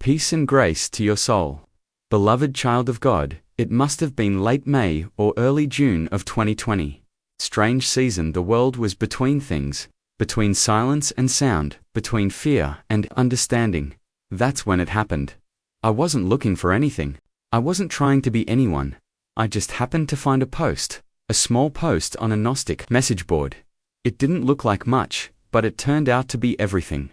Peace and grace to your soul. Beloved child of God, it must have been late May or early June of 2020. Strange season. The world was between things, between silence and sound, between fear and understanding. That's when it happened. I wasn't looking for anything. I wasn't trying to be anyone. I just happened to find a post, a small post on a Gnostic message board. It didn't look like much, but it turned out to be everything.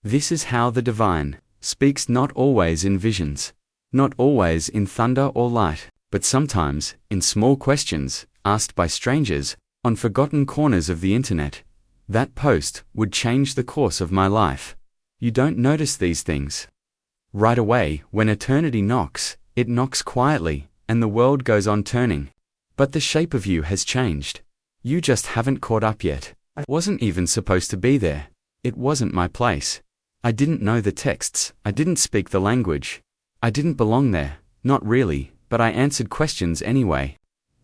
This is how the divine speaks, not always in visions, not always in thunder or light, but sometimes in small questions asked by strangers on forgotten corners of the internet. That post would change the course of my life. You don't notice these things right away. When eternity knocks, it knocks quietly, and the world goes on turning. But the shape of you has changed. You just haven't caught up yet. I wasn't even supposed to be there. It wasn't my place. I didn't know the texts. I didn't speak the language. I didn't belong there, not really, but I answered questions anyway.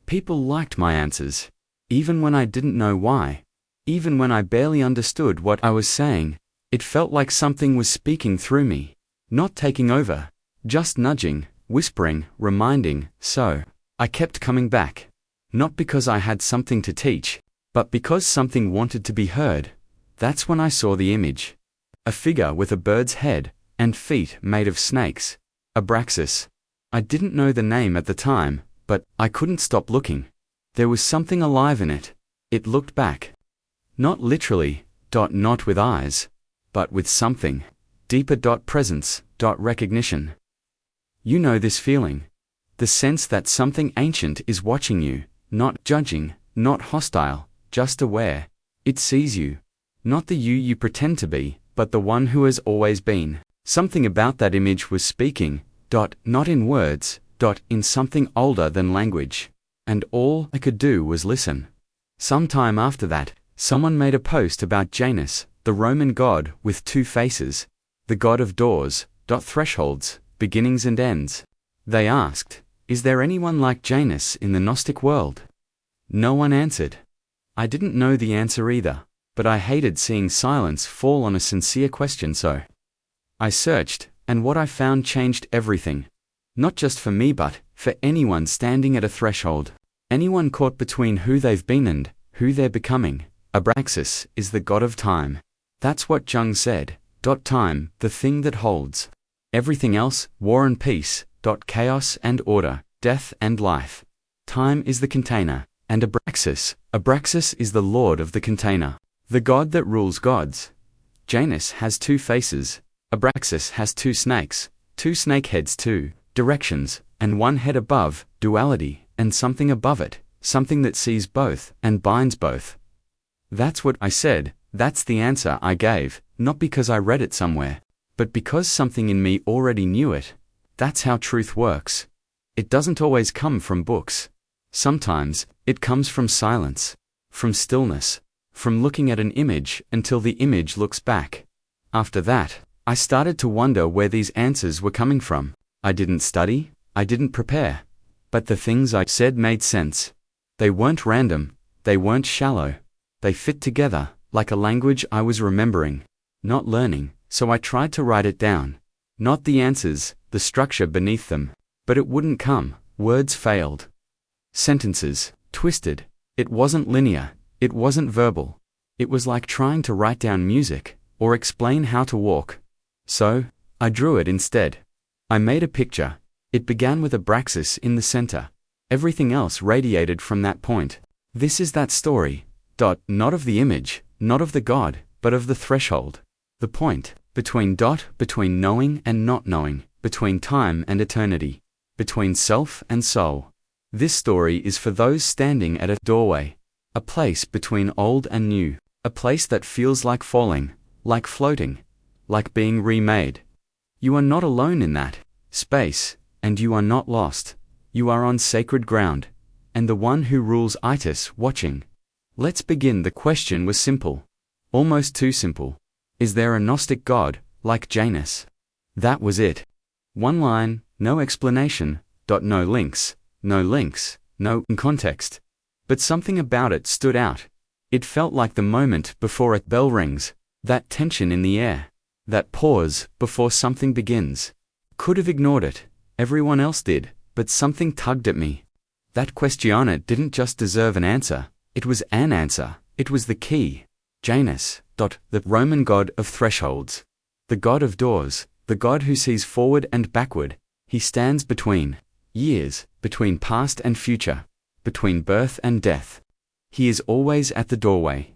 People liked my answers, even when I didn't know why. Even when I barely understood what I was saying, it felt like something was speaking through me, not taking over, just nudging, whispering, reminding. So I kept coming back, not because I had something to teach, but because something wanted to be heard. That's when I saw the image. A figure with a bird's head and feet made of snakes. Abraxas. I didn't know the name at the time, but I couldn't stop looking. There was something alive in it. It looked back. Not literally, not with eyes, but with something deeper, presence, recognition. You know this feeling. The sense that something ancient is watching you, not judging, not hostile, just aware. It sees you. Not the you pretend to be, but the one who has always been. Something about that image was speaking, not in words, in something older than language. And all I could do was listen. Sometime after that, someone made a post about Janus, the Roman god with two faces, the god of doors, thresholds, beginnings and ends. They asked, is there anyone like Janus in the Gnostic world? No one answered. I didn't know the answer either, but I hated seeing silence fall on a sincere question, so I searched, and what I found changed everything. Not just for me, but for anyone standing at a threshold. Anyone caught between who they've been and who they're becoming. Abraxas is the god of time. That's what Jung said. Time, the thing that holds everything else, war and peace, chaos and order, death and life. Time is the container, and Abraxas is the lord of the container. The god that rules gods. Janus has two faces. Abraxas has two snakes, two snake heads, two directions, and one head above, duality, and something above it, something that sees both and binds both. That's what I said. That's the answer I gave, not because I read it somewhere, but because something in me already knew it. That's how truth works. It doesn't always come from books. Sometimes, it comes from silence, from stillness, from looking at an image until the image looks back. After that, I started to wonder where these answers were coming from. I didn't study, I didn't prepare, but the things I said made sense. They weren't random, they weren't shallow. They fit together, like a language I was remembering, not learning, so I tried to write it down. Not the answers, the structure beneath them. But it wouldn't come. Words failed. Sentences, twisted. It wasn't linear, it wasn't verbal. It was like trying to write down music, or explain how to walk. So, I drew it instead. I made a picture. It began with Abraxas in the center. Everything else radiated from that point. This is that story. Not of the image, not of the god, but of the threshold. The point, between knowing and not knowing, between time and eternity, between self and soul. This story is for those standing at a doorway, a place between old and new, a place that feels like falling, like floating, like being remade. You are not alone in that space, and you are not lost. You are on sacred ground, and the one who rules Itis watching. Let's begin. The question was simple. Almost too simple. Is there a Gnostic god, like Janus? That was it. One line, no explanation, no links, no context. But something about it stood out. It felt like the moment before a bell rings, that tension in the air. That pause before something begins. Could have ignored it, everyone else did, but something tugged at me. That question didn't just deserve an answer, it was an answer, it was the key. Janus, the Roman god of thresholds. The god of doors, the god who sees forward and backward. He stands between years, between past and future, between birth and death. He is always at the doorway.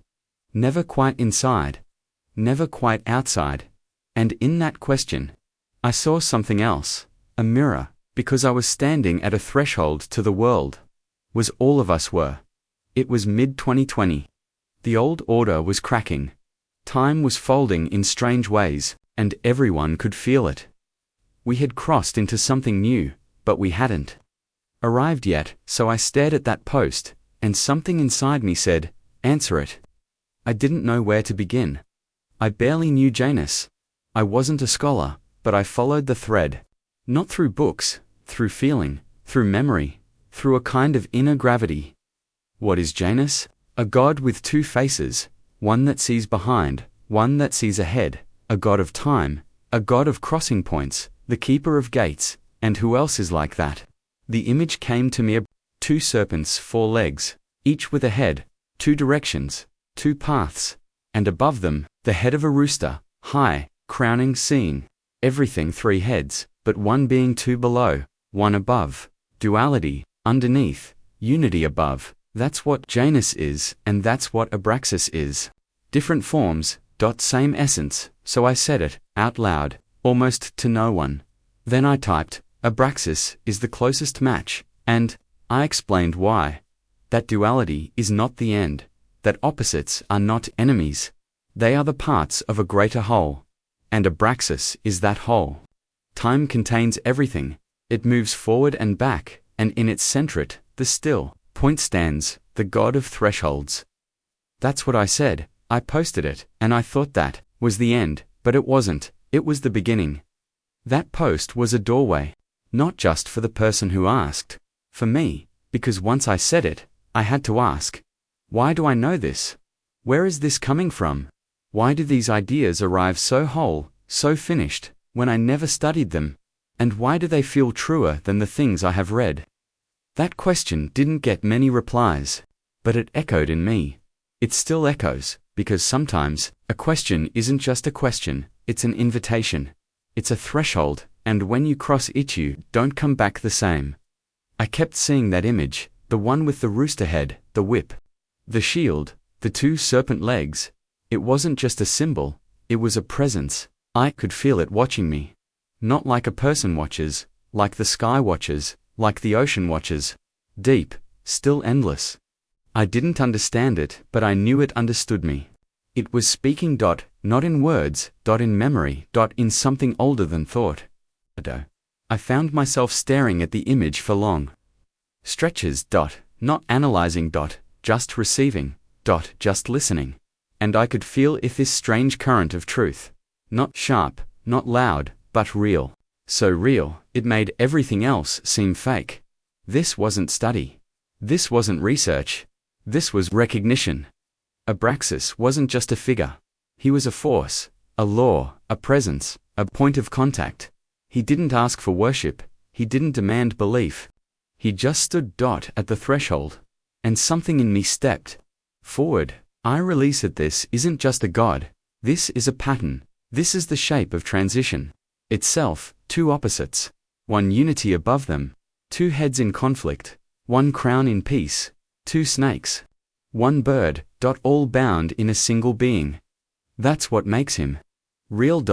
Never quite inside, never quite outside. And in that question, I saw something else, a mirror, because I was standing at a threshold to the world. Was all of us were. It was mid-2020. The old order was cracking. Time was folding in strange ways, and everyone could feel it. We had crossed into something new, but we hadn't arrived yet, so I stared at that post, and something inside me said, answer it. I didn't know where to begin. I barely knew Janus. I wasn't a scholar, but I followed the thread. Not through books, through feeling, through memory, through a kind of inner gravity. What is Janus? A god with two faces, one that sees behind, one that sees ahead, a god of time, a god of crossing points, the keeper of gates, and who else is like that? The image came to me: two serpents, four legs, each with a head, two directions, two paths, and above them, the head of a rooster, high, crowning, seeing everything, three heads, but one being two below, one above. Duality, underneath, unity above. That's what Janus is, and that's what Abraxas is. Different forms, same essence, so I said it, out loud, almost to no one. Then I typed, Abraxas is the closest match, and I explained why. That duality is not the end, that opposites are not enemies. They are the parts of a greater whole. And Abraxas is that whole. Time contains everything. It moves forward and back, and in its centret, the still point stands, the god of thresholds. That's what I said. I posted it, and I thought that was the end, but it wasn't. It was the beginning. That post was a doorway, not just for the person who asked, for me, because once I said it, I had to ask, why do I know this? Where is this coming from? Why do these ideas arrive so whole, so finished, when I never studied them? And why do they feel truer than the things I have read? That question didn't get many replies, but it echoed in me. It still echoes, because sometimes, a question isn't just a question, it's an invitation. It's a threshold, and when you cross it you don't come back the same. I kept seeing that image, the one with the rooster head, the whip, the shield, the two serpent legs. It wasn't just a symbol, it was a presence. I could feel it watching me. Not like a person watches, like the sky watches, like the ocean watches. Deep, still endless. I didn't understand it, but I knew it understood me. It was speaking, not in words, in memory, in something older than thought. I found myself staring at the image for long stretches, not analyzing, just receiving, just listening. And I could feel this strange current of truth. Not sharp, not loud, but real. So real, it made everything else seem fake. This wasn't study. This wasn't research. This was recognition. Abraxas wasn't just a figure. He was a force, a law, a presence, a point of contact. He didn't ask for worship. He didn't demand belief. He just stood at the threshold. And something in me stepped forward. I release that this isn't just a god. This is a pattern. This is the shape of transition. Itself, two opposites. One unity above them. Two heads in conflict. One crown in peace. Two snakes. One bird, all bound in a single being. That's what makes him real.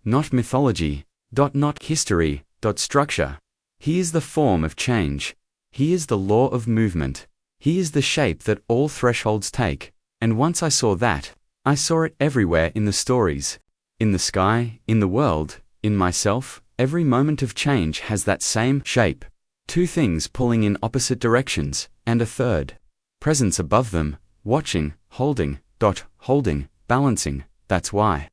Not mythology. Not history. Structure. He is the form of change. He is the law of movement. He is the shape that all thresholds take. And once I saw that, I saw it everywhere in the stories. In the sky, in the world, in myself. Every moment of change has that same shape. Two things pulling in opposite directions, and a third presence above them, watching, holding, balancing. That's why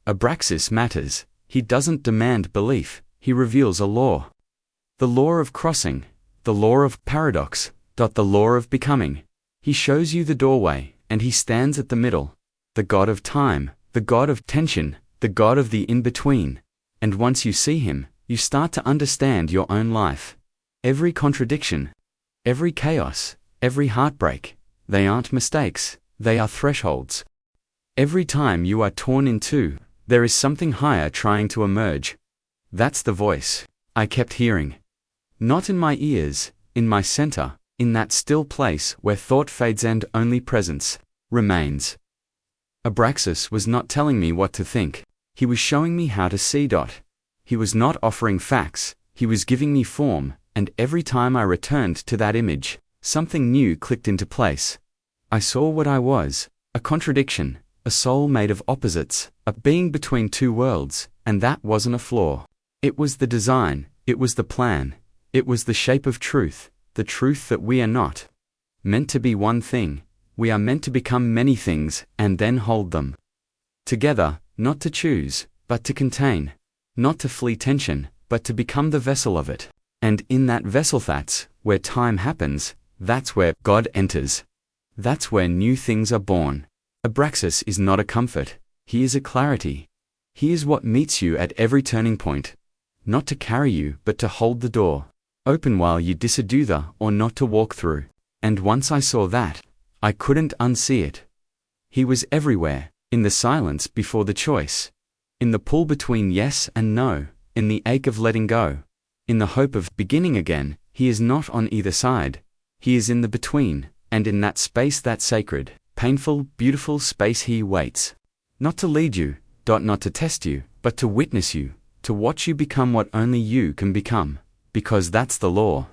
Abraxas matters. He doesn't demand belief, he reveals a law. The law of crossing, the law of paradox, the law of becoming. He shows you the doorway, and he stands at the middle. The god of time, the god of tension, the God of the in-between. And once you see him, you start to understand your own life. Every contradiction, every chaos, every heartbreak, they aren't mistakes, they are thresholds. Every time you are torn in two, there is something higher trying to emerge. That's the voice I kept hearing. Not in my ears, in my center, in that still place where thought fades and only presence remains. Abraxas was not telling me what to think. He was showing me how to see. He was not offering facts, he was giving me form, and every time I returned to that image, something new clicked into place. I saw what I was, a contradiction, a soul made of opposites, a being between two worlds, and that wasn't a flaw. It was the design, it was the plan, it was the shape of truth, the truth that we are not meant to be one thing, we are meant to become many things and then hold them together, not to choose, but to contain, not to flee tension, but to become the vessel of it. And in that vessel, that's where time happens, that's where God enters. That's where new things are born. Abraxas is not a comfort, he is a clarity. He is what meets you at every turning point. Not to carry you, but to hold the door open while you decide either or not to walk through. And once I saw that, I couldn't unsee it. He was everywhere, in the silence before the choice, in the pull between yes and no, in the ache of letting go, in the hope of beginning again. He is not on either side, he is in the between, and in that space, that sacred, painful, beautiful space, he waits. Not to lead you, not to test you, but to witness you, to watch you become what only you can become, because that's the law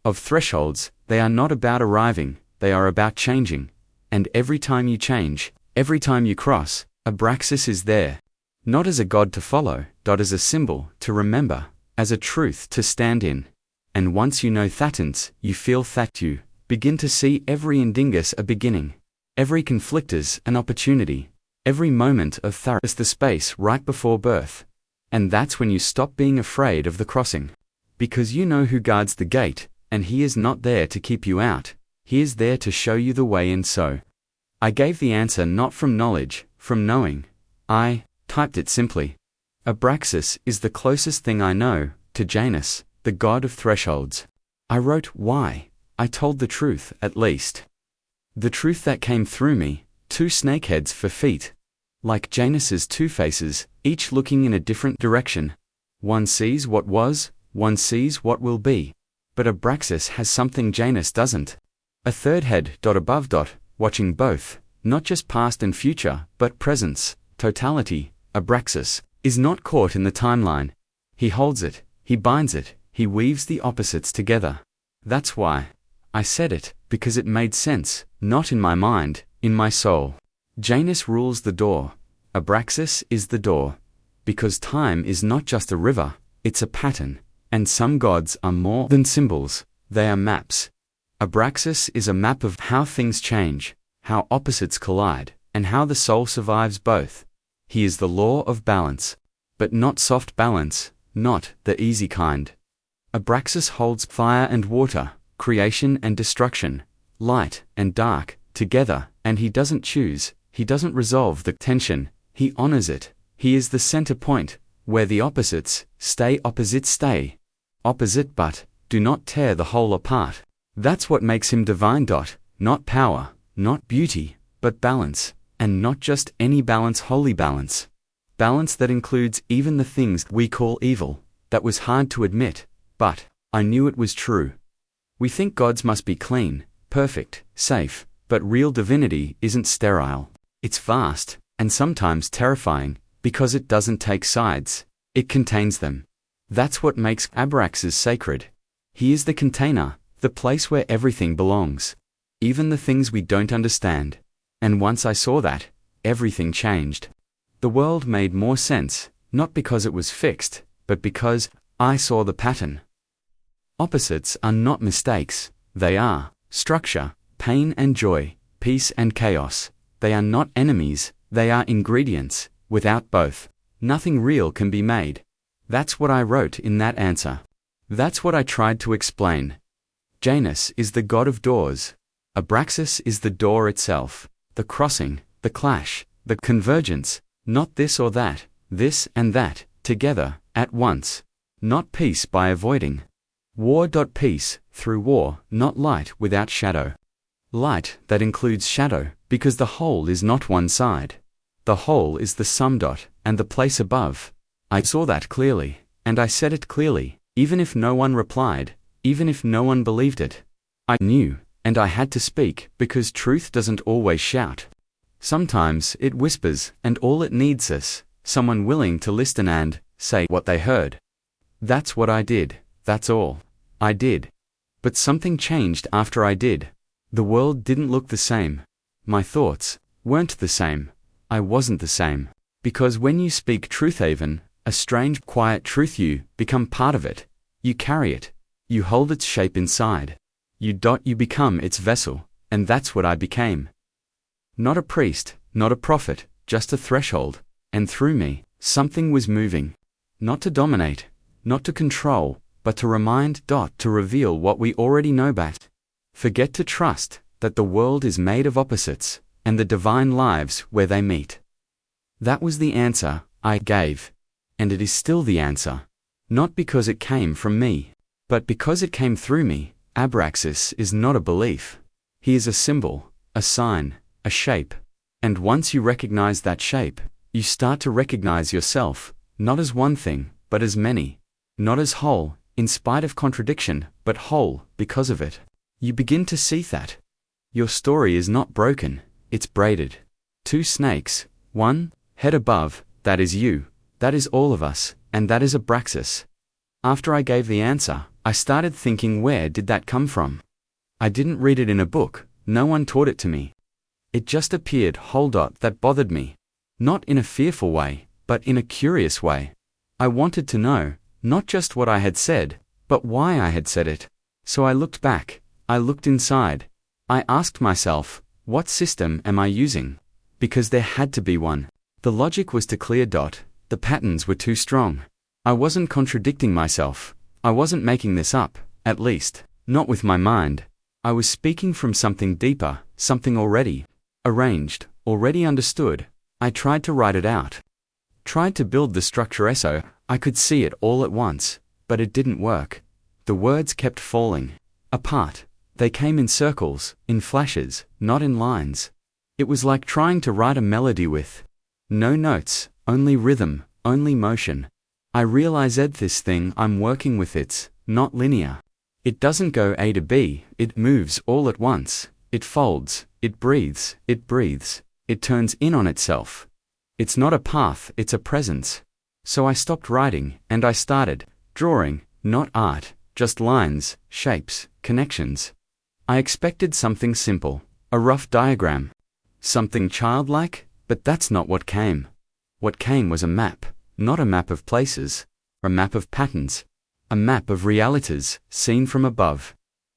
of thresholds. They are not about arriving, they are about changing. And every time you change, every time you cross, Abraxas is there. Not as a god to follow, as a symbol to remember, as a truth to stand in. And once you know thatens, you feel that you begin to see every indingus a beginning, every conflictus an opportunity, every moment of thirst as the space right before birth. And that's when you stop being afraid of the crossing. Because you know who guards the gate, and he is not there to keep you out, he is there to show you the way in. So I gave the answer not from knowledge, from knowing. I typed it simply. Abraxas is the closest thing I know to Janus, the god of thresholds. I wrote why. I told the truth, at least. The truth that came through me, two snakeheads for feet. Like Janus's two faces, each looking in a different direction. One sees what was, one sees what will be. But Abraxas has something Janus doesn't. A third head above, watching both, not just past and future, but presence, totality. Abraxas is not caught in the timeline. He holds it, he binds it, he weaves the opposites together. That's why I said it, because it made sense, not in my mind, in my soul. Janus rules the door. Abraxas is the door. Because time is not just a river, it's a pattern. And some gods are more than symbols, they are maps. Abraxas is a map of how things change, how opposites collide, and how the soul survives both. He is the law of balance. But not soft balance, not the easy kind. Abraxas holds fire and water, creation and destruction, light and dark, together, and he doesn't choose, he doesn't resolve the tension, he honors it. He is the center point, where the opposites stay opposite but do not tear the whole apart. That's what makes him divine. Not power, not beauty, but balance, and not just any balance, holy balance. Balance that includes even the things we call evil. That was hard to admit, but I knew it was true. We think gods must be clean, perfect, safe, but real divinity isn't sterile. It's vast, and sometimes terrifying, because it doesn't take sides, it contains them. That's what makes Abraxas sacred. He is the container, the place where everything belongs, even the things we don't understand. And once I saw that, everything changed. The world made more sense, not because it was fixed, but because I saw the pattern. Opposites are not mistakes, they are structure, pain and joy, peace and chaos. They are not enemies, they are ingredients. Without both, nothing real can be made. That's what I wrote in that answer. That's what I tried to explain. Janus is the god of doors. Abraxas is the door itself, the crossing, the clash, the convergence, not this or that, this and that, together, at once. Not peace by avoiding. War. Peace, through war, not light without shadow. Light that includes shadow, because the whole is not one side. The whole is the sum. And the place above. I saw that clearly, and I said it clearly, even if no one replied, even if no one believed it. I knew, and I had to speak, because truth doesn't always shout. Sometimes it whispers, and all it needs is someone willing to listen and say what they heard. That's what I did, that's all. I did. But something changed after I did. The world didn't look the same. My thoughts weren't the same. I wasn't the same. Because when you speak truth, even a strange, quiet truth, you become part of it. You carry it. You hold its shape inside. You become its vessel, and that's what I became. Not a priest, not a prophet, just a threshold, and through me, something was moving. Not to dominate, not to control, but to remind. To reveal what we already know. Forget to trust that the world is made of opposites, and the divine lives where they meet. That was the answer I gave. And it is still the answer. Not because it came from me, but because it came through me. Abraxas is not a belief. He is a symbol, a sign, a shape. And once you recognize that shape, you start to recognize yourself, not as one thing, but as many. Not as whole, in spite of contradiction, but whole, because of it. You begin to see that. Your story is not broken, it's braided. 2 snakes, 1, head above, that is you, that is all of us, and that is Abraxas. After I gave the answer, I started thinking, where did that come from? I didn't read it in a book, no one taught it to me. It just appeared whole. That bothered me. Not in a fearful way, but in a curious way. I wanted to know, not just what I had said, but why I had said it. So I looked back, I looked inside. I asked myself, what system am I using? Because there had to be one. The logic was too clear. The patterns were too strong. I wasn't contradicting myself. I wasn't making this up, at least, not with my mind. I was speaking from something deeper, something already arranged, already understood. I tried to write it out. Tried to build the structure so I could see it all at once, but it didn't work. The words kept falling apart. They came in circles, in flashes, not in lines. It was like trying to write a melody with no notes, only rhythm, only motion. I realized this thing I'm working with, it's not linear. It doesn't go A to B, it moves all at once. It folds, it breathes, it turns in on itself. It's not a path, it's a presence. So I stopped writing, and I started drawing, not art, just lines, shapes, connections. I expected something simple, a rough diagram. Something childlike, but that's not what came. What came was a map, not a map of places, a map of patterns, a map of realities, seen from above.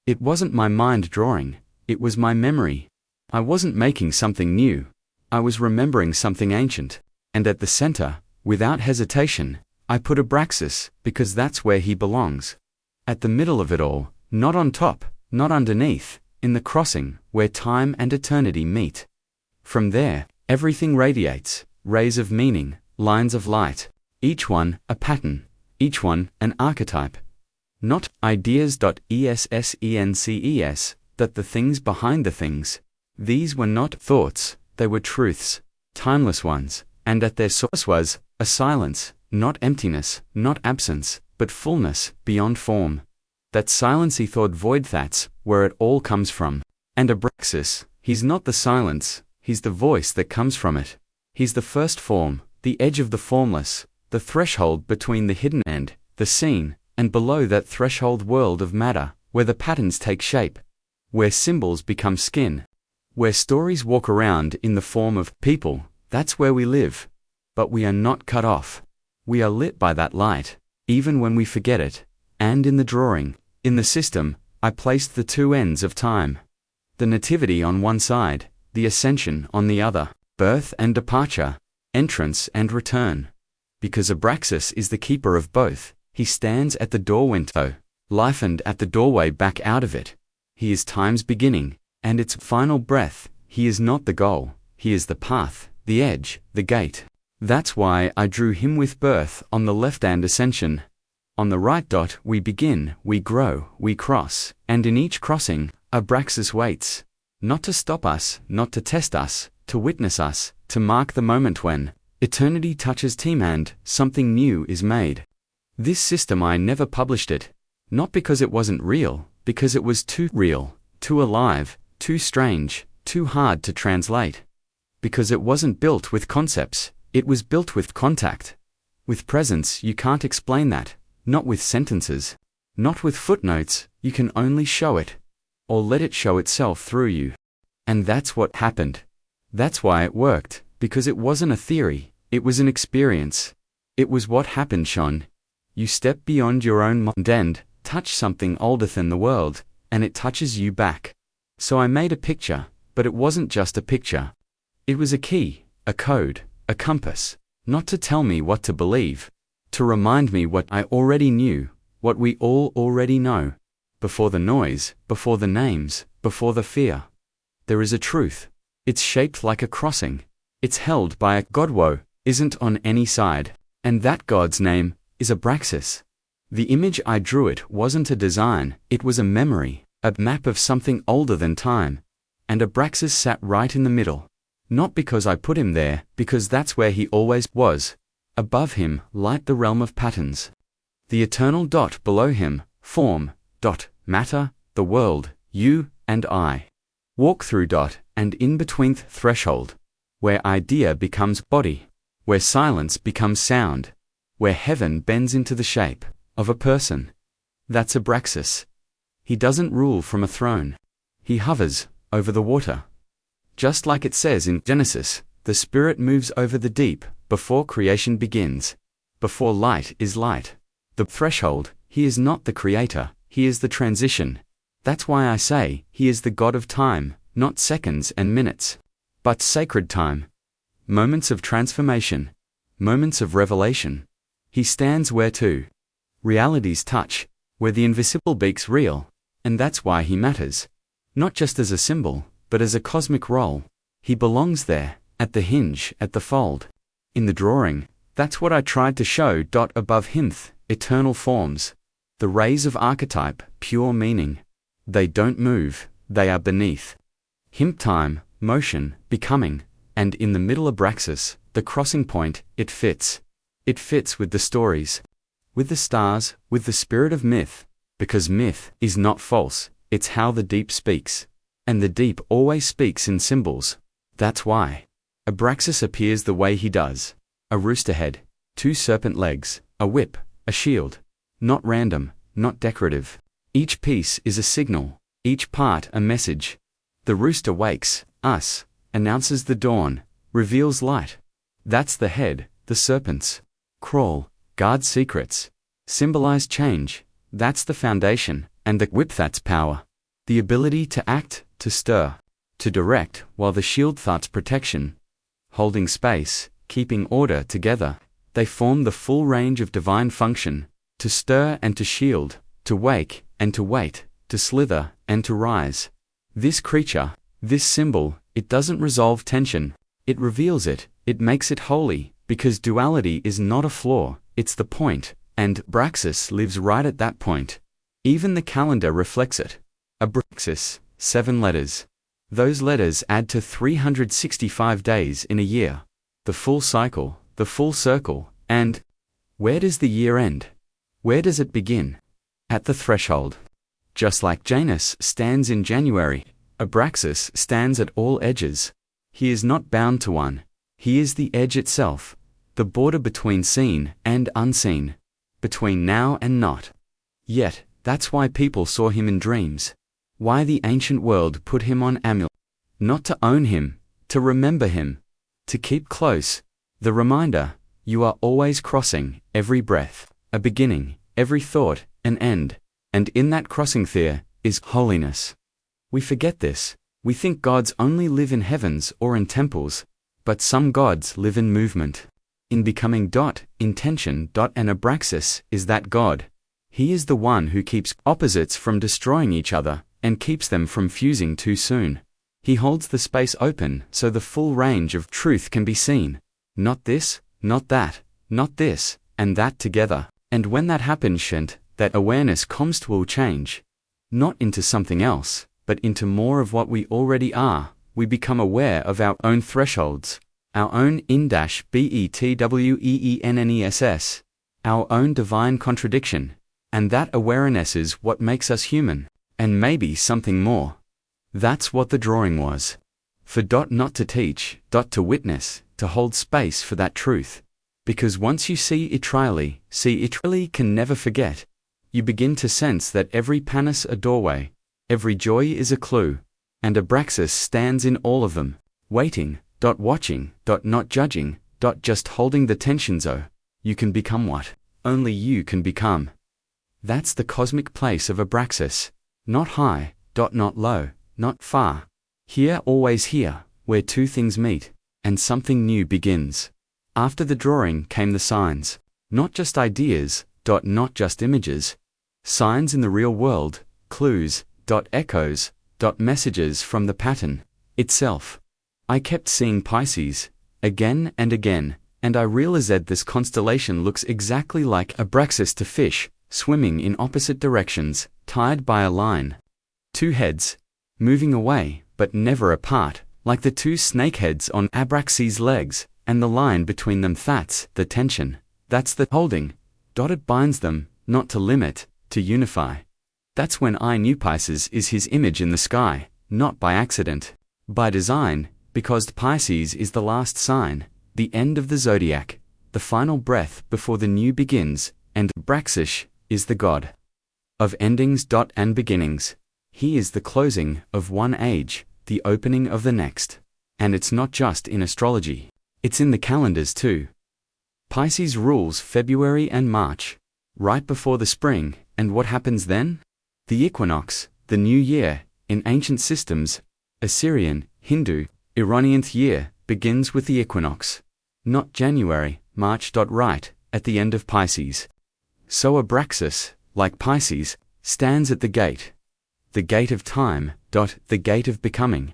It wasn't my mind drawing, it was my memory. I wasn't making something new, I was remembering something ancient, and at the center, without hesitation, I put Abraxas, because that's where he belongs. At the middle of it all, not on top, not underneath, in the crossing, where time and eternity meet. From there, everything radiates, rays of meaning, lines of light, each one a pattern, each one an archetype. Not ideas. Essences, that the things behind the things. These were not thoughts, they were truths, timeless ones, and at their source was a silence, not emptiness, not absence, but fullness, beyond form. That silence he thought void, that's where it all comes from. And Abraxas, he's not the silence, he's the voice that comes from it. He's the first form, the edge of the formless, the threshold between the hidden and the seen, and below that threshold world of matter, where the patterns take shape, where symbols become skin, where stories walk around in the form of people. That's where we live. But we are not cut off. We are lit by that light, even when we forget it. And in the drawing, in the system, I placed the 2 ends of time. The nativity on one side, the ascension on the other, birth and departure, entrance and return. Because Abraxas is the keeper of both, he stands at the door window, life, and at the doorway back out of it. He is time's beginning, and its final breath. He is not the goal, he is the path, the edge, the gate. That's why I drew him with birth on the left and ascension. On the right. We begin, we grow, we cross, and in each crossing, Abraxas waits. Not to stop us, not to test us, to witness us, to mark the moment when eternity touches team and something new is made. This system I never published it. Not because it wasn't real, because it was too real, too alive, too strange, too hard to translate. Because it wasn't built with concepts, it was built with contact. With presence you can't explain that, not with sentences. Not with footnotes, you can only show it. Or let it show itself through you. And that's what happened. That's why it worked, because it wasn't a theory, it was an experience. It was what happened, Sean. You step beyond your own mind and touch something older than the world, and it touches you back. So I made a picture, but it wasn't just a picture. It was a key, a code, a compass, not to tell me what to believe, to remind me what I already knew, what we all already know. Before the noise, before the names, before the fear. There is a truth. It's shaped like a crossing. It's held by a God isn't on any side. And that God's name is Abraxas. The image I drew, it wasn't a design, it was a memory, a map of something older than time. And Abraxas sat right in the middle. Not because I put him there, because that's where he always was. Above him, light, the realm of patterns. The eternal dot below him, form, dot, matter, the world, you and I. Walk through dot, and in between threshold. Where idea becomes body. Where silence becomes sound. Where heaven bends into the shape of a person. That's Abraxas. He doesn't rule from a throne. He hovers over the water. Just like it says in Genesis, the Spirit moves over the deep before creation begins. Before light is light. The threshold, he is not the creator, he is the transition. That's why I say, he is the God of time, not seconds and minutes, but sacred time. Moments of transformation. Moments of revelation. He stands where two realities touch, where the invisible beaks real, and that's why he matters. Not just as a symbol, but as a cosmic role. He belongs there, at the hinge, at the fold. In the drawing, that's what I tried to show. Above him, eternal forms. The rays of archetype, pure meaning. They don't move, they are beneath. Him, time, motion, becoming, and in the middle Abraxas, the crossing point, it fits. It fits with the stories. With the stars, with the spirit of myth. Because myth is not false, it's how the deep speaks. And the deep always speaks in symbols. That's why Abraxas appears the way he does. A rooster head, two serpent legs, a whip, a shield. Not random, not decorative. Each piece is a signal, each part a message. The rooster wakes us, announces the dawn, reveals light. That's the head, the serpents. Crawl, guard secrets. Symbolize change, that's the foundation, and the whip, that's power. The ability to act, to stir, to direct, while the shield, that's protection. Holding space, keeping order together, they form the full range of divine function. To stir and to shield, to wake and to wait, to slither and to rise. This creature, this symbol, it doesn't resolve tension, it reveals it, it makes it holy, because duality is not a flaw, it's the point, and Abraxas lives right at that point. Even the calendar reflects it. Abraxas, 7 letters. Those letters add to 365 days in a year. The full cycle, the full circle, and where does the year end? Where does it begin? At the threshold. Just like Janus stands in January, Abraxas stands at all edges. He is not bound to one. He is the edge itself, the border between seen and unseen, between now and not. Yet, that's why people saw him in dreams. Why the ancient world put him on amulet. Not to own him, to remember him, to keep close. The reminder, you are always crossing, every breath, a beginning, every thought, an end. And in that crossing there is holiness. We forget this. We think gods only live in heavens or in temples, but some gods live in movement. In becoming intention. And Abraxas is that God. He is the one who keeps opposites from destroying each other and keeps them from fusing too soon. He holds the space open so the full range of truth can be seen. Not this, not that, not this, and that together. And when that happens, that awareness comes will change. Not into something else, but into more of what we already are. We become aware of our own thresholds, our own betweeness, our own divine contradiction. And that awareness is what makes us human, and maybe something more. That's what the drawing was. For not to teach, to witness, to hold space for that truth. Because once you see it really can never forget. You begin to sense that every panis a doorway, every joy is a clue, and Abraxas stands in all of them, waiting, watching, not judging, just holding the tensions. You can become what only you can become. That's the cosmic place of Abraxas. Not high, not low, not far. Here, always here, where two things meet, and something new begins. After the drawing came the signs. Not just ideas, not just images. Signs in the real world, clues, echoes, messages from the pattern itself. I kept seeing Pisces, again and again, and I realized this constellation looks exactly like Abraxas to fish, swimming in opposite directions, tied by a line. Two heads, moving away, but never apart, like the two snake heads on Abraxas' legs, and the line between them, that's the tension. That's the holding. It binds them, not to limit, to unify. That's when I knew Pisces is his image in the sky, not by accident. By design, because Pisces is the last sign, the end of the zodiac, the final breath before the new begins, and Abraxas is the god of endings and beginnings. He is the closing of one age, the opening of the next. And it's not just in astrology. It's in the calendars too. Pisces rules February and March, right before the spring, and what happens then? The equinox, the new year, in ancient systems, Assyrian, Hindu, Iranian year, begins with the equinox. Not January, March. Right, at the end of Pisces. So Abraxas, like Pisces, stands at the gate. The gate of time, the gate of becoming.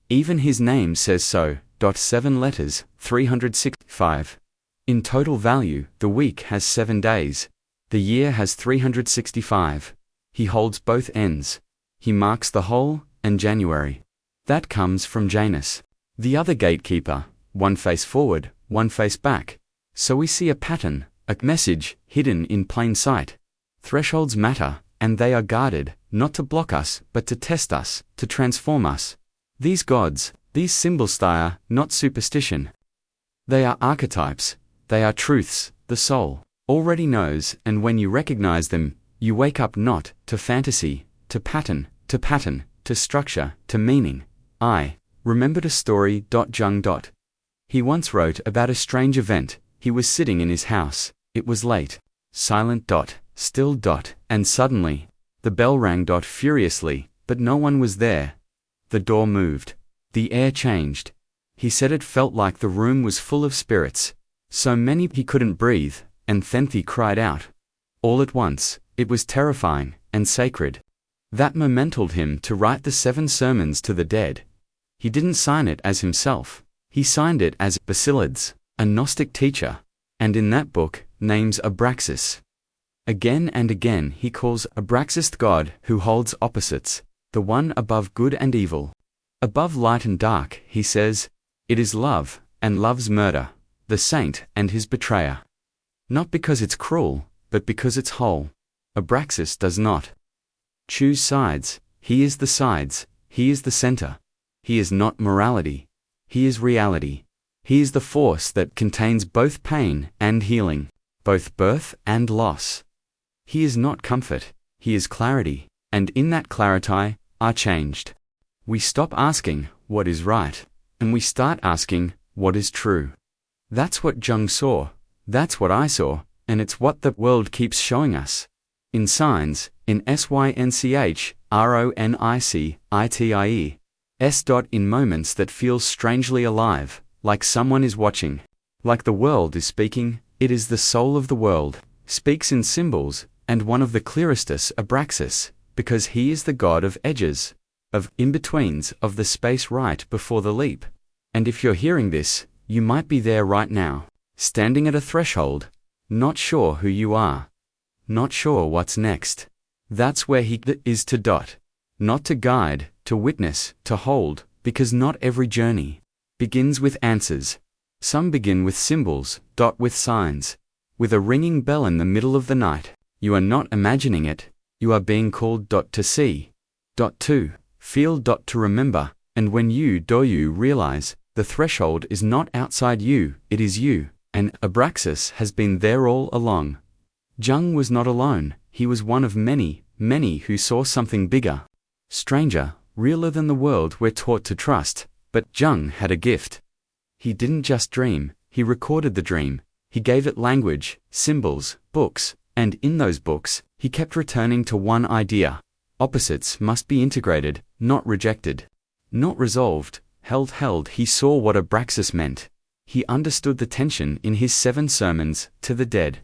Even his name says so, 7 letters, 365. In total value, the week has 7 days. The year has 365. He holds both ends. He marks the whole, and January. That comes from Janus. The other gatekeeper, one face forward, one face back. So we see a pattern, a message, hidden in plain sight. Thresholds matter, and they are guarded, not to block us, but to test us, to transform us. These gods, these symbols, they are not superstition. They are archetypes, they are truths, the soul already knows, and when you recognize them, you wake up not to fantasy, to pattern, to structure, to meaning. I remembered a story. Jung. He once wrote about a strange event. He was sitting in his house. It was late, silent. Still. And suddenly, the bell rang. Furiously, but no one was there. The door moved. The air changed. He said it felt like the room was full of spirits. So many he couldn't breathe, and then he cried out. All at once, it was terrifying and sacred. That momented him to write the 7 sermons to the dead. He didn't sign it as himself. He signed it as Basilides, a Gnostic teacher, and in that book, names Abraxas. Again and again he calls Abraxas God who holds opposites, the one above good and evil. Above light and dark, he says, it is love, and love's murder, the saint and his betrayer. Not because it's cruel, but because it's whole. Abraxas does not choose sides. He is the sides. He is the center. He is not morality. He is reality. He is the force that contains both pain and healing, both birth and loss. He is not comfort. He is clarity, and in that clarity are changed. We stop asking what is right, and we start asking what is true. That's what Jung saw. That's what I saw, and it's what the world keeps showing us. In signs, in synchronicity, in moments that feel strangely alive, like someone is watching, like the world is speaking. It is the soul of the world, speaks in symbols, and one of the clearest is Abraxas, because he is the god of edges, of in-betweens, of the space right before the leap. And if you're hearing this, you might be there right now. Standing at a threshold, not sure who you are, not sure what's next. That's where he is to dot. Not to guide, to witness, to hold, because not every journey begins with answers. Some begin with symbols, dot with signs, with a ringing bell in the middle of the night. You are not imagining it, you are being called dot to see, dot to feel, dot to remember, and when you realize, the threshold is not outside you, it is you, and Abraxas has been there all along. Jung was not alone, he was one of many, many who saw something bigger, stranger, realer than the world we're taught to trust, but Jung had a gift. He didn't just dream, he recorded the dream, he gave it language, symbols, books, and in those books, he kept returning to one idea. Opposites must be integrated, not rejected. Not resolved, held. He saw what Abraxas meant. He understood the tension in his 7 sermons to the dead.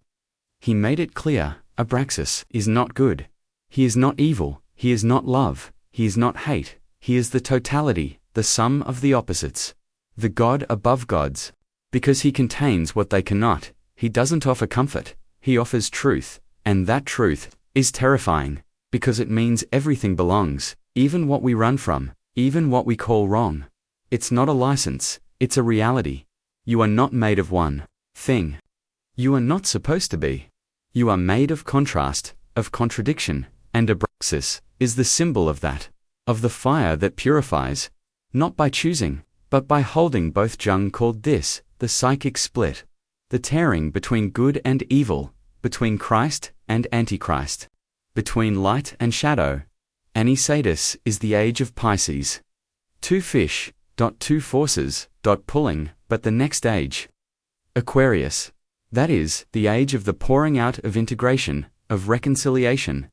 He made it clear, Abraxas is not good. He is not evil, he is not love, he is not hate, he is the totality, the sum of the opposites. The God above gods. Because he contains what they cannot, he doesn't offer comfort, he offers truth, and that truth is terrifying, because it means everything belongs, even what we run from, even what we call wrong. It's not a license, it's a reality. You are not made of one thing. You are not supposed to be. You are made of contrast, of contradiction, and Abraxas is the symbol of that, of the fire that purifies, not by choosing, but by holding both. Jung called this the psychic split, the tearing between good and evil, between Christ and Antichrist, between light and shadow. Anicetus is the age of Pisces. 2 fish, 2 forces, pulling, but the next age. Aquarius. That is, the age of the pouring out of integration, of reconciliation.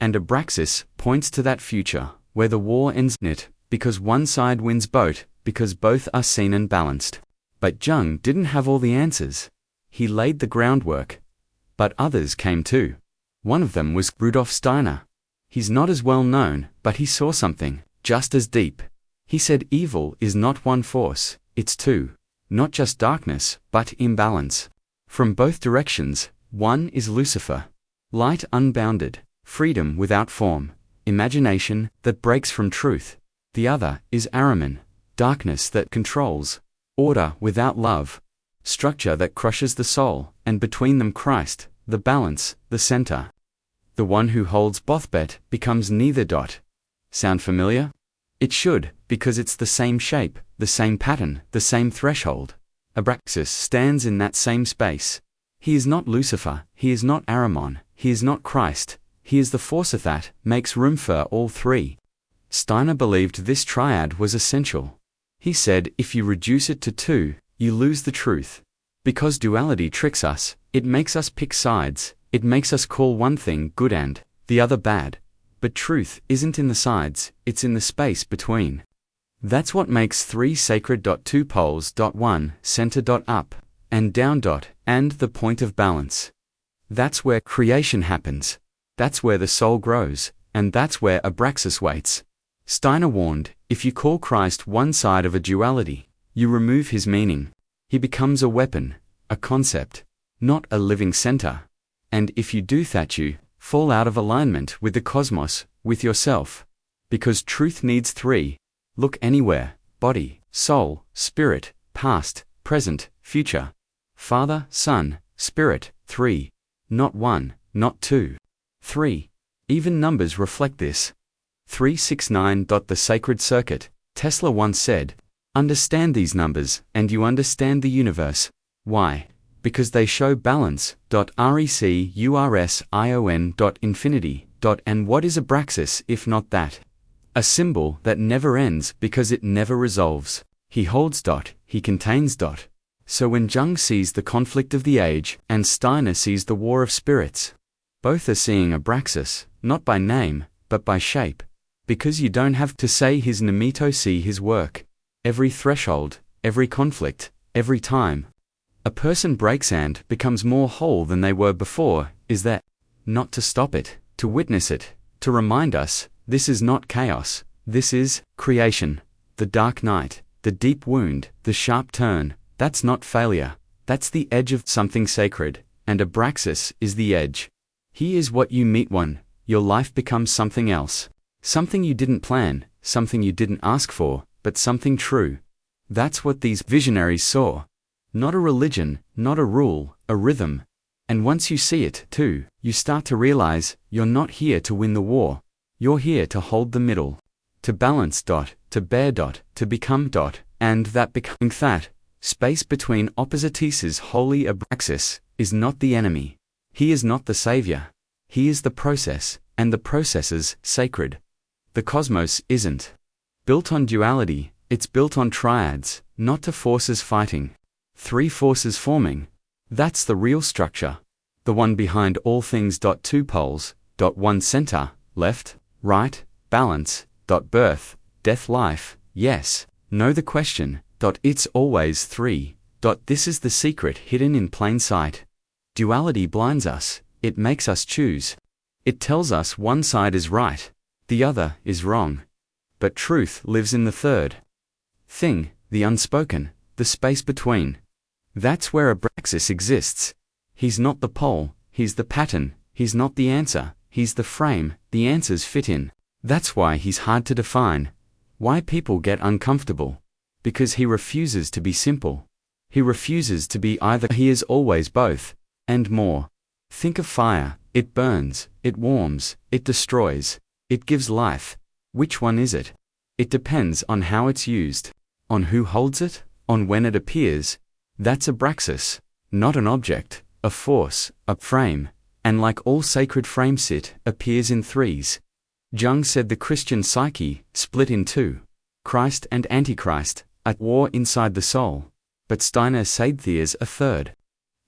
And Abraxas points to that future, where the war ends in it, because one side wins both, because both are seen and balanced. But Jung didn't have all the answers. He laid the groundwork. But others came too. One of them was Rudolf Steiner. He's not as well known, but he saw something, just as deep. He said evil is not one force, it's two. Not just darkness, but imbalance. From both directions, one is Lucifer. Light unbounded, freedom without form, imagination that breaks from truth. The other is Ahriman, darkness that controls, order without love, structure that crushes the soul, and between them Christ, the balance, the center. The one who holds both becomes neither. Sound familiar? It should, because it's the same shape, the same pattern, the same threshold. Abraxas stands in that same space. He is not Lucifer, he is not Ahriman, he is not Christ, he is the force that makes room for all three. Steiner believed this triad was essential. He said if you reduce it to two, you lose the truth. Because duality tricks us, it makes us pick sides, it makes us call one thing good and the other bad. But truth isn't in the sides, it's in the space between. That's what makes three sacred. 2 poles. 1 center. Up and down. And the point of balance. That's where creation happens. That's where the soul grows, and that's where Abraxas waits. Steiner warned, if you call Christ one side of a duality, you remove his meaning. He becomes a weapon, a concept, not a living center. And if you do that, you fall out of alignment with the cosmos, with yourself. Because truth needs three. Look anywhere: body, soul, spirit, past, present, future. Father, Son, Spirit, three. Not one, not two. Three. Even numbers reflect this. 369. The sacred circuit. Tesla once said, understand these numbers, and you understand the universe. Why? Because they show balance. Recurssion. Infinity. And what is Abraxas if not that? A symbol that never ends because it never resolves. He holds. He contains. So when Jung sees the conflict of the age, and Steiner sees the war of spirits, both are seeing Abraxas, not by name, but by shape. Because you don't have to say his Nemito, see his work. Every threshold, every conflict, every time a person breaks and becomes more whole than they were before, is there. Not to stop it, to witness it, to remind us, this is not chaos, this is creation. The dark night, the deep wound, the sharp turn, that's not failure, That's the edge of something sacred, and Abraxas is the edge. He is what you meet one, your life becomes something else. Something you didn't plan, something you didn't ask for, but something true. That's what these visionaries saw. Not a religion, not a rule, a rhythm. And once you see it, too, you start to realize, you're not here to win the war. You're here to hold the middle. To balance dot, to bear dot, to become dot, and that becoming that. Space between opposites holy Abraxas is not the enemy. He is not the savior. He is the process, and the processes sacred. The cosmos isn't built on duality, it's built on triads, not to forces fighting. 3 forces forming. That's the real structure. The one behind all things. 2 poles. 1 center, left, right, balance. Birth, death, life, yes, no. The question. It's always 3. This is the secret hidden in plain sight. Duality blinds us, it makes us choose. It tells us one side is right, the other is wrong. But truth lives in the third thing, the unspoken, the space between. That's where Abraxas exists. He's not the pole, he's the pattern, he's not the answer, he's the frame the answers fit in. That's why he's hard to define. Why people get uncomfortable. Because he refuses to be simple. He refuses to be either. He is always both, and more. Think of fire, it burns, it warms, it destroys, it gives life. Which one is it? It depends on how it's used, on who holds it, on when it appears. That's Abraxas, not an object, a force, a frame, and like all sacred frames it appears in threes. Jung said the Christian psyche, split in 2. Christ and Antichrist, at war inside the soul. But Steiner said there's a third.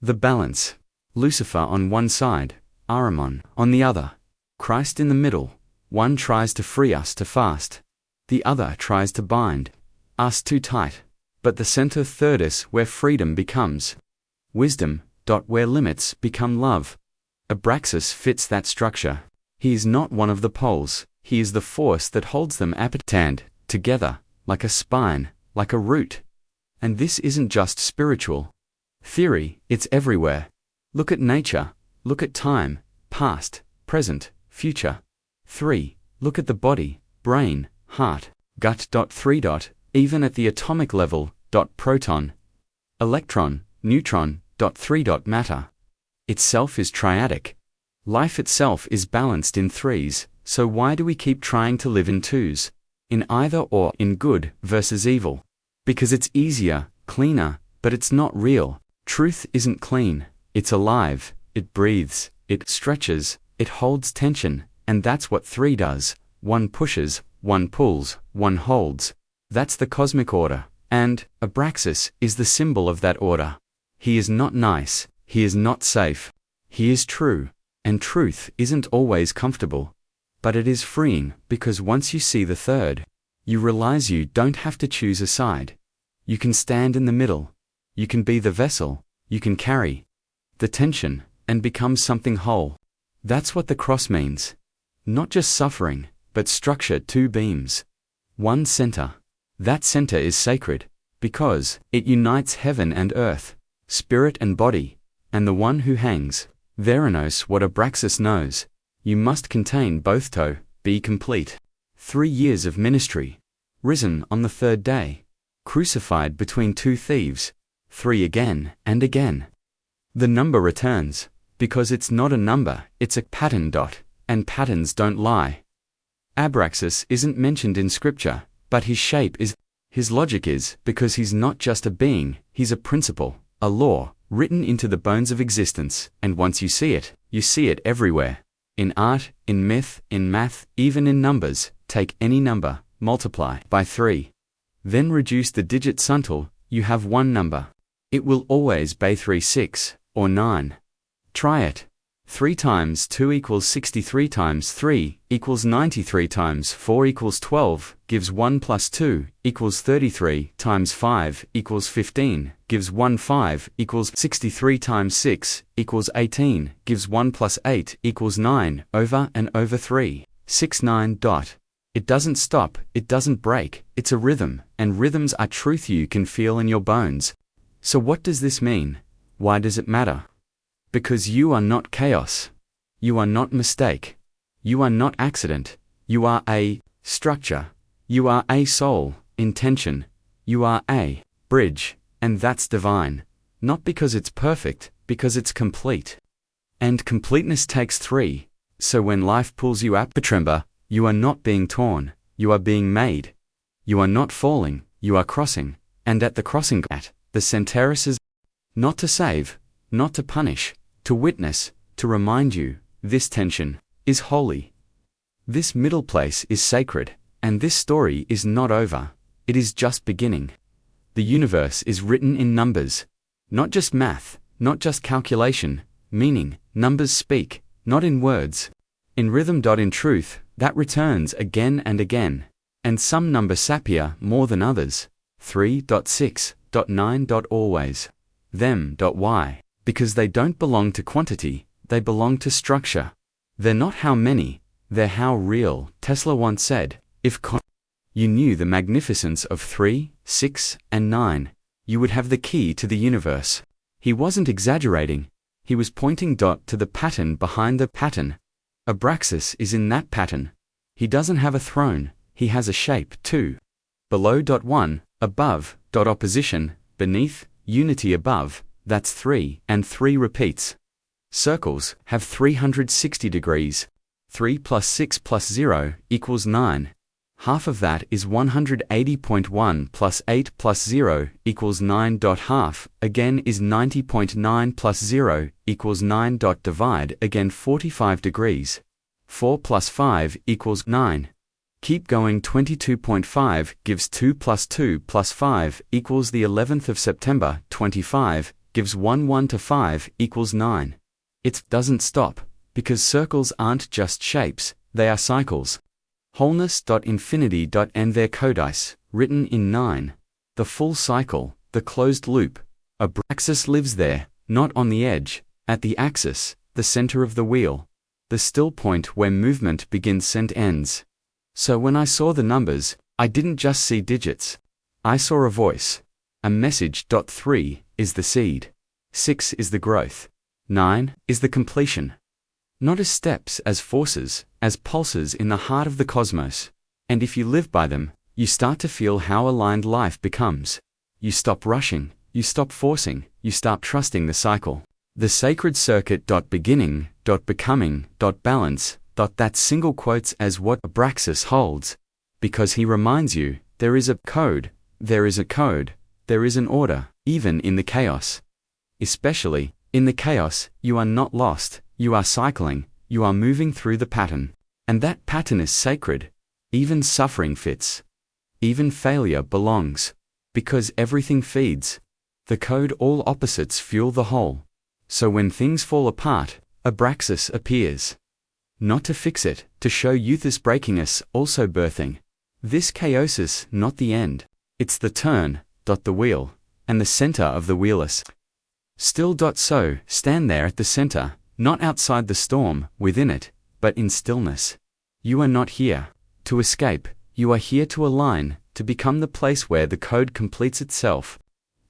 The balance. Lucifer on one side, Ahriman on the other. Christ in the middle. One tries to free us to fast. The other tries to bind us too tight. But the center third is where freedom becomes wisdom. Where limits become love. Abraxas fits that structure. He is not one of the poles, he is the force that holds them apatand, together, like a spine, like a root. And this isn't just spiritual theory, it's everywhere. Look at nature, look at time, past, present, future. 3. Look at the body, brain, heart, gut. 3. Even at the atomic level. Proton, electron, neutron. 3. Matter itself is triadic. Life itself is balanced in threes, so why do we keep trying to live in twos? In either or, in good versus evil? Because it's easier, cleaner, but it's not real. Truth isn't clean, it's alive, it breathes, it stretches, it holds tension, and that's what 3 does. One pushes, one pulls, one holds. That's the cosmic order, and Abraxas is the symbol of that order. He is not nice, he is not safe, he is true. And truth isn't always comfortable. But it is freeing, because once you see the third, you realize you don't have to choose a side. You can stand in the middle. You can be the vessel. You can carry the tension, and become something whole. That's what the cross means. Not just suffering, but structure. 2 beams. 1 center. That center is sacred, because it unites heaven and earth, spirit and body, and the one who hangs. Veranos. What Abraxas knows. You must contain both to be complete. 3 years of ministry. Risen on the 3rd day. Crucified between 2 thieves. 3 again and again. The number returns, because it's not a number, it's a pattern. And patterns don't lie. Abraxas isn't mentioned in scripture, but his shape is. His logic is, because he's not just a being, he's a principle, a law, written into the bones of existence, and once you see it everywhere. In art, in myth, in math, even in numbers. Take any number, multiply by 3. Then reduce the digits until you have one number. It will always be 3, 6, or 9. Try it. 3 times 2 equals 63 times 3 equals 93 times 4 equals 12, gives 1 plus 2 equals 33 times 5 equals 15, gives 1 5 equals 63 times 6 equals 18, gives 1 plus 8 equals 9, over and over 3, 6, 9. It doesn't stop, it doesn't break, it's a rhythm, and rhythms are truth you can feel in your bones. So what does this mean? Why does it matter? Because you are not chaos. You are not mistake. You are not accident. You are a structure. You are a soul, intention. You are a bridge, and that's divine. Not because it's perfect, because it's complete. And completeness takes three. So when life pulls you up, Petremba, you are not being torn, you are being made. You are not falling, you are crossing. And at the crossing, at the Centaurus is not to save, not to punish, to witness, to remind you, this tension is holy. This middle place is sacred, and this story is not over, it is just beginning. The universe is written in numbers. Not just math, not just calculation, meaning, numbers speak, not in words. In rhythm. In truth, that returns again and again. And some numbers appear more than others. 3.6.9. Always. Them. Why? Because they don't belong to quantity, they belong to structure. They're not how many, they're how real. Tesla once said, if you knew the magnificence of 3, 6, and 9, you would have the key to the universe. He wasn't exaggerating. He was pointing to the pattern behind the pattern. Abraxas is in that pattern. He doesn't have a throne, he has a shape too. Below. 1, above. Opposition, beneath, unity above, that's 3, and 3 repeats. Circles have 360 degrees. 3 plus 6 plus 0 equals 9. Half of that is 180.1 plus 8 plus 0 equals 9. Half, again, is 90.9 plus 0 equals 9. Divide, again, 45 degrees. 4 plus 5 equals 9. Keep going. 22.5 gives 2 plus 2 plus 5 equals the 11th of September. 25 gives 1 to 5 equals 9. It doesn't stop, because circles aren't just shapes, they are cycles. Wholeness. Infinity. And their codice, written in 9. The full cycle, the closed loop. Abraxas lives there, not on the edge, at the axis, the center of the wheel. The still point where movement begins and ends. So when I saw the numbers, I didn't just see digits. I saw a voice. A message. 3 is the seed. 6 is the growth. 9 is the completion. Not as steps, as forces, as pulses in the heart of the cosmos. And if you live by them, you start to feel how aligned life becomes. You stop rushing, you stop forcing, you start trusting the cycle. The sacred circuit. Beginning. Becoming. Balance. That single quotes as what Abraxas holds. Because he reminds you, there is a code, there is a code, there is an order, even in the chaos. Especially, in the chaos, you are not lost, you are cycling, you are moving through the pattern. And that pattern is sacred. Even suffering fits. Even failure belongs. Because everything feeds. The code. All opposites fuel the whole. So when things fall apart, Abraxas appears. Not to fix it, to show you this breakingness, also birthing. This chaosis, not the end. It's the turn. The wheel. And the center of the wheelers. Still. So, stand there at the center, not outside the storm, within it, but in stillness. You are not here to escape, you are here to align, to become the place where the code completes itself.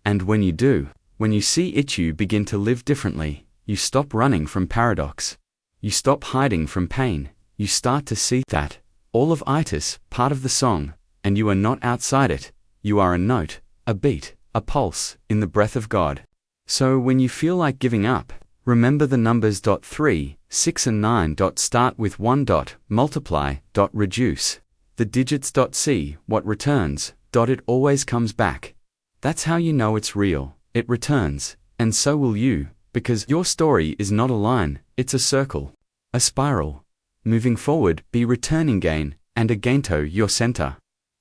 And when you do, when you see it, you begin to live differently. You stop running from paradox. You stop hiding from pain. You start to see that, all of itis, part of the song, and you are not outside it. You are a note, a beat, a pulse, in the breath of God. So when you feel like giving up, remember the numbers. 3, 6 and 9. Start with 1. Multiply. Reduce. The digits. See what returns. It always comes back. That's how you know it's real. It returns, and so will you, because your story is not a line, it's a circle, a spiral. Moving forward, be returning again, and again to your center.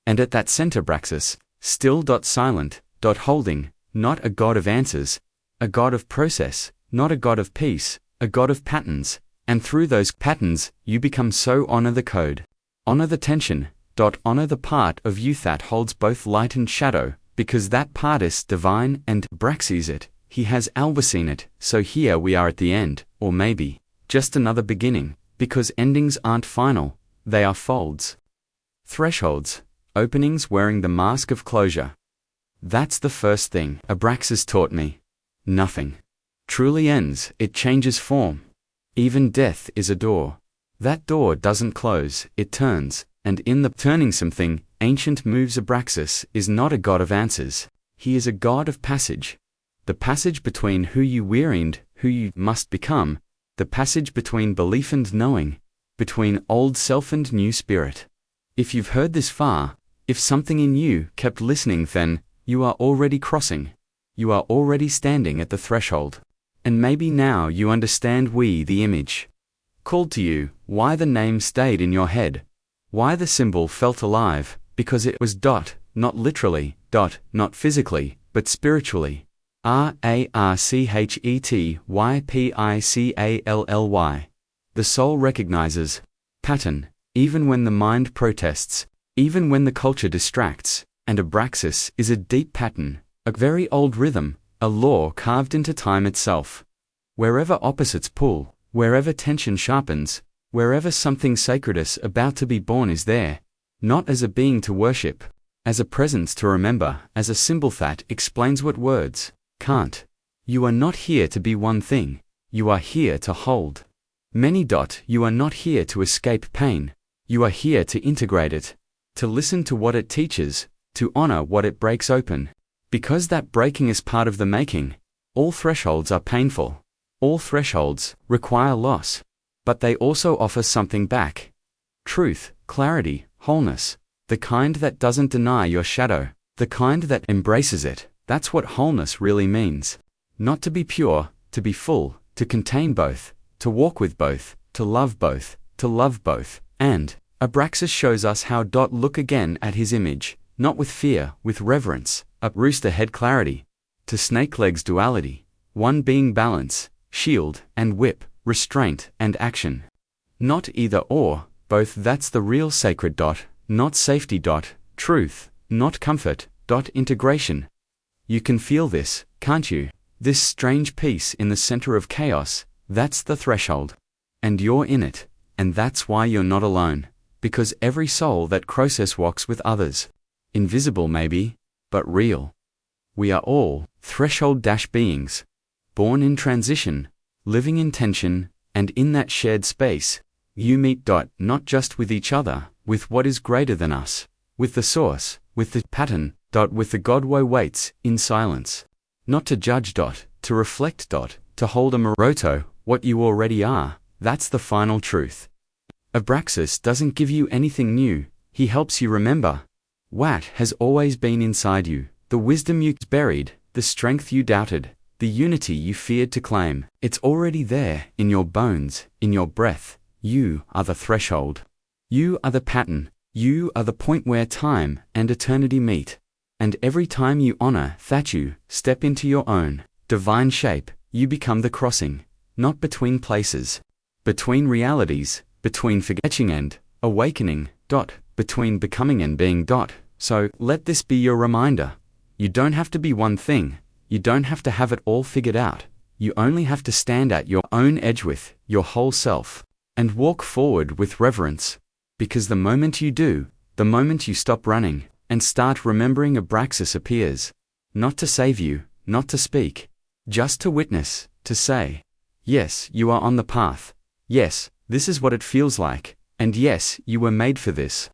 And at that center, Abraxas, still. Silent. Holding, not a god of answers, a god of process, not a god of peace, a god of patterns, and through those patterns, you become so honor the code. Honor the tension. Honor the part of you that holds both light and shadow, because that part is divine, and Abraxas it, he has always seen it. So here we are at the end, or maybe just another beginning, because endings aren't final, they are folds. Thresholds, openings wearing the mask of closure. That's the first thing Abraxas taught me. Nothing. truly ends, it changes form. Even death is a door. That door doesn't close, it turns, and in the turning something, ancient moves. Abraxas is not a god of answers. He is a god of passage. The passage between who you were and who you must become, the passage between belief and knowing, between old self and new spirit. If you've heard this far, if something in you kept listening, then you are already crossing. You are already standing at the threshold. And maybe now you understand the image called to you, why the name stayed in your head, why the symbol felt alive, because it was dot, not literally, dot, not physically, but spiritually. Rarchetypically. The soul recognizes pattern, even when the mind protests, even when the culture distracts, and Abraxas is a deep pattern, a very old rhythm, a law carved into time itself. Wherever opposites pull, wherever tension sharpens, wherever something sacred is about to be born is there, not as a being to worship, as a presence to remember, as a symbol that explains what words can't. You are not here to be one thing, you are here to hold many. You are not here to escape pain, you are here to integrate it, to listen to what it teaches, to honor what it breaks open. Because that breaking is part of the making. All thresholds are painful. All thresholds require loss. But they also offer something back. Truth, clarity, wholeness. The kind that doesn't deny your shadow. The kind that embraces it. That's what wholeness really means. Not to be pure, to be full, to contain both, to walk with both, to love both, to love both. And Abraxas shows us how. Look again at his image, not with fear, with reverence. Up rooster head clarity, to snake legs duality, one being balance, shield and whip, restraint and action. Not either or, both. That's the real sacred. Not safety. Truth, not comfort. Integration. You can feel this, can't you? This strange peace in the center of chaos, that's the threshold. And you're in it, and that's why you're not alone, because every soul that crosses walks with others. Invisible maybe, but real. We are all threshold beings, born in transition, living in tension, and in that shared space, you meet. Not just with each other, with what is greater than us, with the source, with the pattern. With the God who waits in silence. Not to judge. To reflect. To hold a moroto, what you already are. That's the final truth. Abraxas doesn't give you anything new, he helps you remember what has always been inside you, the wisdom you buried, the strength you doubted, the unity you feared to claim. It's already there, in your bones, in your breath. You are the threshold. You are the pattern. You are the point where time and eternity meet. And every time you honor that, you step into your own divine shape, you become the crossing, not between places, between realities, between forgetting and awakening. Between becoming and being. So let this be your reminder. You don't have to be one thing. You don't have to have it all figured out. You only have to stand at your own edge with your whole self and walk forward with reverence. Because the moment you do, the moment you stop running and start remembering, Abraxas appears. Not to save you, not to speak, just to witness, to say, yes, you are on the path. Yes, this is what it feels like. And yes, you were made for this.